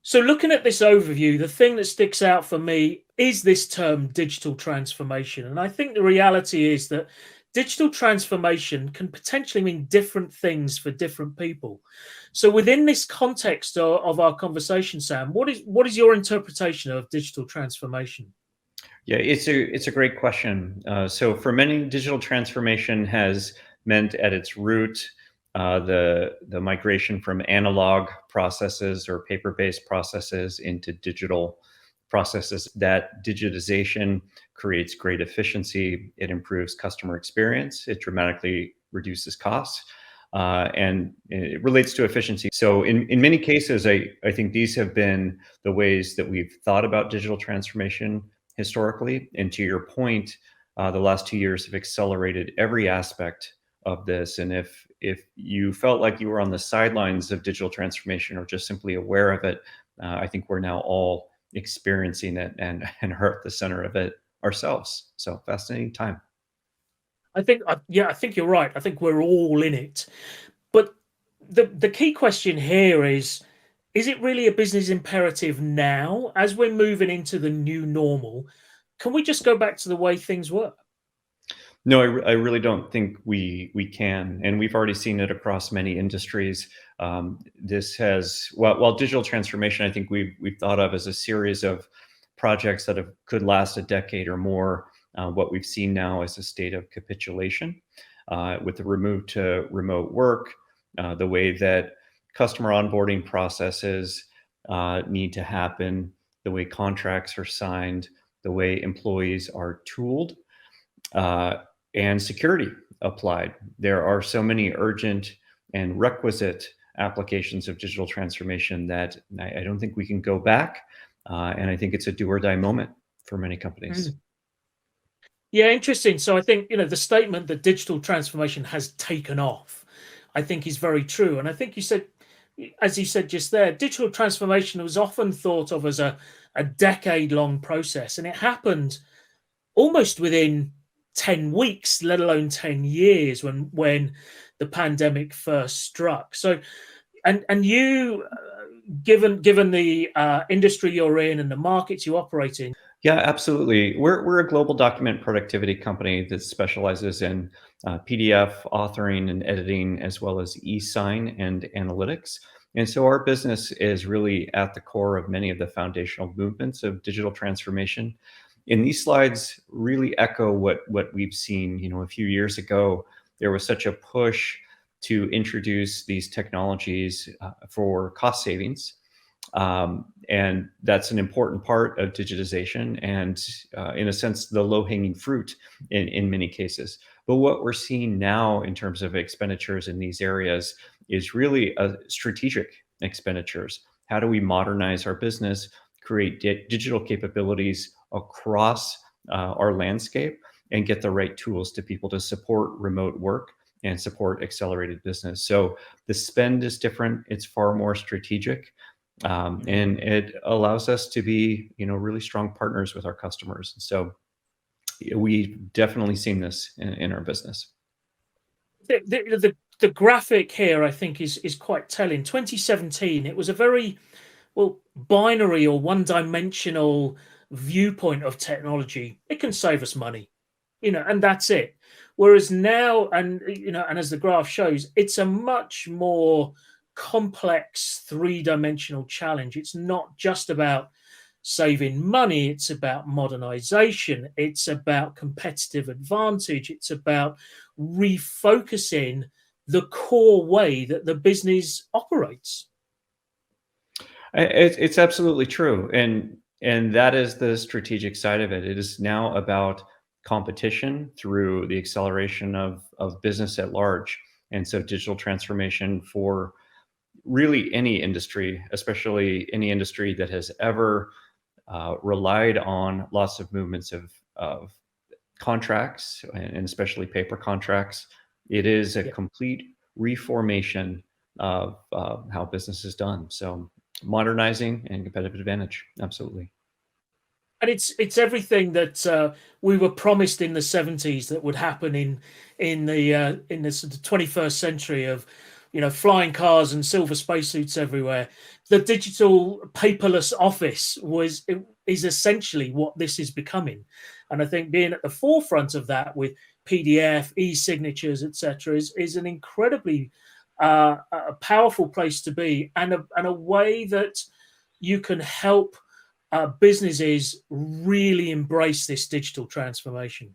So looking at this overview, the thing that sticks out for me is this term digital transformation. And I think the reality is that digital transformation can potentially mean different things for different people. So within this context of our conversation, Sam, what is your interpretation of digital transformation? Yeah, it's a great question. So for many, digital transformation has meant at its root the migration from analog processes or paper-based processes into digital processes. That digitization creates great efficiency. It improves customer experience. It dramatically reduces costs. And it relates to efficiency. So in many cases, I think these have been the ways that we've thought about digital transformation historically. And to your point, the last 2 years have accelerated every aspect of this. And if you felt like you were on the sidelines of digital transformation or just simply aware of it, I think we're now all experiencing it and are at the center of it ourselves. So fascinating time. I think you're right. I think we're all in it. But the key question here is it really a business imperative now as we're moving into the new normal? Can we just go back to the way things were? No, I really don't think we can, and we've already seen it across many industries. This has while digital transformation, I think we've thought of as a series of projects that could last a decade or more. What we've seen now is a state of capitulation with the move to remote work, the way that customer onboarding processes need to happen, the way contracts are signed, the way employees are tooled. Uh, and security applied. There are so many urgent and requisite applications of digital transformation that I don't think we can go back. And I think it's a do or die moment for many companies. Mm. Yeah, interesting. So I think, the statement that digital transformation has taken off, I think is very true. And I think as you said just there, digital transformation was often thought of as a decade long process, and it happened almost within 10 weeks, let alone 10 years when the pandemic first struck. So, and you, given the industry you're in and the markets you operate in. Yeah, absolutely. We're a global document productivity company that specializes in PDF authoring and editing, as well as e-sign and analytics. And so our business is really at the core of many of the foundational movements of digital transformation. And these slides really echo what we've seen. A few years ago, there was such a push to introduce these technologies for cost savings. And that's an important part of digitization and, in a sense, the low hanging fruit in many cases. But what we're seeing now in terms of expenditures in these areas is really strategic expenditures. How do we modernize our business, create digital capabilities across our landscape, and get the right tools to people to support remote work and support accelerated business? So the spend is different, it's far more strategic. And it allows us to be, really strong partners with our customers. So we've definitely seen this in our business. The graphic here, I think, is quite telling. 2017, it was a very binary or one-dimensional viewpoint of technology. It can save us money, and that's it. Whereas now, and as the graph shows, it's a much more complex three-dimensional challenge. It's not just about saving money, it's about modernization, it's about competitive advantage, it's about refocusing the core way that the business operates. It's absolutely true, and that is the strategic side of it. It is now about competition through the acceleration of business at large, and so digital transformation for really any industry, especially any industry that has ever relied on lots of movements of contracts, and especially paper contracts. It is a Yeah. complete reformation of how business is done. So modernizing and competitive advantage, absolutely. And it's everything that we were promised in the 70s that would happen in the sort of 21st century of flying cars and silver spacesuits everywhere. The digital paperless office is essentially what this is becoming. And I think being at the forefront of that with PDF, e-signatures, etc., is an incredibly a powerful place to be, and a way that you can help businesses really embrace this digital transformation.